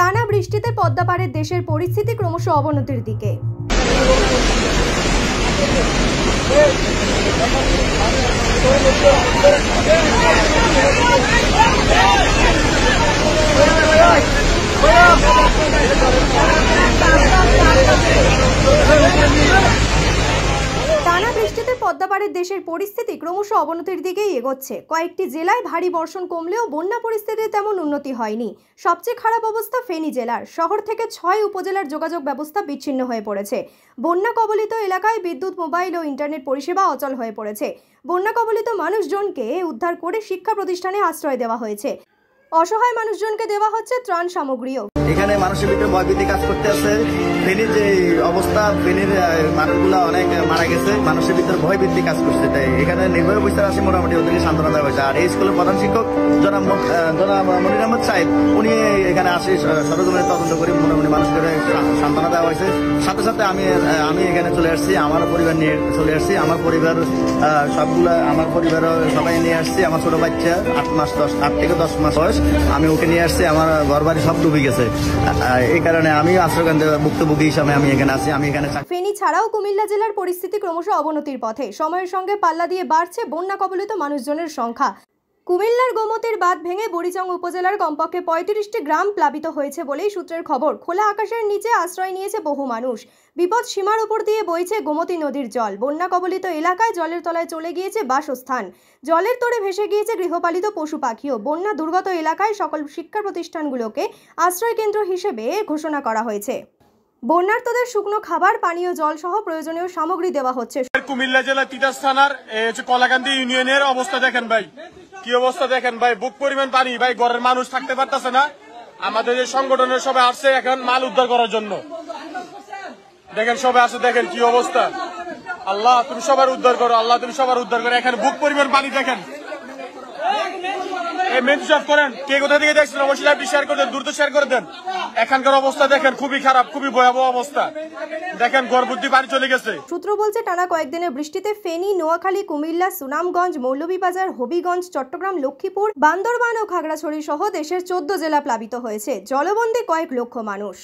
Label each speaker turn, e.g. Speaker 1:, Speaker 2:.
Speaker 1: টানা বৃষ্টিতে পদ্মাপাড়ের দেশের পরিস্থিতি ক্রমশ অবনতির দিকে। টানা বৃষ্টিতে পদ্মাপাড়ের দেশের পরিস্থিতি ক্রমশ অবনতির দিকেই এগোচ্ছে। কয়েকটি জেলায় ভারী বর্ষণ কমলেও বন্যা পরিস্থিতির তেমন উন্নতি হয়নি। সবচেয়ে খারাপ অবস্থা ফেনী জেলার। শহর থেকে 6 উপজেলার যোগাযোগ ব্যবস্থা বিচ্ছিন্ন হয়ে পড়েছে। বন্যা কবলিত এলাকায় বিদ্যুৎ, মোবাইল ও ইন্টারনেট পরিষেবা অচল হয়ে পড়েছে। বন্যা কবলিত মানুষজনকে উদ্ধার করে শিক্ষা প্রতিষ্ঠানে আশ্রয় দেওয়া হয়েছে। অসহায় মানুষজনকে দেওয়া হচ্ছে ত্রাণ সামগ্রীও।
Speaker 2: এখানে মানুষের ভিতরে ভয়ভীতি কাজ করতে আছে। ফেনীর যে অবস্থা, ফেনীর মানুষগুলা অনেক মারা গেছে, মানুষের ভিতরে ভয়ভীতি কাজ করছে। তাই এখানে নির্ভয় অবস্থা আছে, মোটামুটি ওদেরকে সান্ত্বনা দেওয়া হয়েছে। আর এই স্কুলের প্রধান শিক্ষক জনাব মনির আহমদ সাহেব, উনি এখানে আসে সরজমিনে তদন্ত করে মোটামুটি মানুষকে সান্ত্বনা দেওয়া হয়েছে। সাথে সাথে আমি এখানে চলে আসছি, আমার পরিবার নিয়ে চলে আসছি। আমার পরিবার সবগুলা, আমার পরিবার সবাই নিয়ে আসছি। আমার ছোট বাচ্চা 8 থেকে 10 মাস বয়স, আমি ওকে নিয়ে আসছি। আমার ঘর বাড়ি সব ডুবে গেছে। এই কারণে আমি আশ্রয়কেন্দ্রে ভুক্তভোগী হিসাবে আমি এখানে আছি।
Speaker 1: ফেনী ছাড়াও কুমিল্লা জেলার পরিস্থিতি ক্রমশ অবনতির পথে। সময়ের সঙ্গে পাল্লা দিয়ে বাড়ছে বন্যা কবলিত মানুষজনের সংখ্যা। কুমিল্লার গোমতীর বাঁধ ভেঙে বুড়িচং উপজেলার কমপক্ষে 35টি গ্রাম প্লাবিত হয়েছে বলেই সূত্রের খবর। খোলা আকাশের নিচে আশ্রয় নিয়েছে বহু মানুষ। বিপদ সীমার উপর দিয়ে বইছে গোমতী নদীর জল। বন্যা কবলিত এলাকায় জলের তলায় চলে গিয়েছে বাসস্থান। জলের তোড়ে ভেসে গিয়েছে গৃহপালিত পশু পাখিও। বন্যা দুর্গত এলাকায় সকল শিক্ষা প্রতিষ্ঠানগুলোকে আশ্রয় কেন্দ্র হিসেবে ঘোষণা করা হয়েছে। বন্যার্তদের শুকনো খাবার, পানীয় জল সহ প্রয়োজনীয় সামগ্রী দেওয়া হচ্ছে।
Speaker 3: কুমিল্লা জেলা তিতাস থানার কলাকান্দি ইউনিয়নের অবস্থা দেখেন ভাই, কি অবস্থা দেখেন ভাই। বুক পরিমাণ পানি ভাই, ঘরের মানুষ থাকতে পারতেছে না। আমাদের যে সংগঠনের সবাই আসছে এখন মাল উদ্ধার করার জন্য। দেখেন সবাই আসে, দেখেন কি অবস্থা। আল্লাহ তুমি সবার উদ্ধার করো, আল্লাহ তুমি সবার উদ্ধার করো। এখানে বুক পরিমাণ পানি দেখেন। করেন কে কোথা থেকে দেখছেন অবশ্যই আপনি শেয়ার করে দেন, দ্রুত শেয়ার করে দেন। এখানকার অবস্থা দেখেন, খুবই খারাপ, খুবই ভয়াবহ অবস্থা। দেখেন গর্ভবতী পানি চলে গেছে।
Speaker 1: সূত্র বলছে টানা কয়েকদিনের বৃষ্টিতে ফেনী, নোয়াখালী, কুমিল্লা, সুনামগঞ্জ, মৌলভীবাজার, হবিগঞ্জ, চট্টগ্রাম, লক্ষ্মীপুর, বান্দরবান ও খাগড়াছড়ি সহ দেশের 14 জেলা প্লাবিত হয়েছে। জলবন্দী কয়েক লক্ষ মানুষ।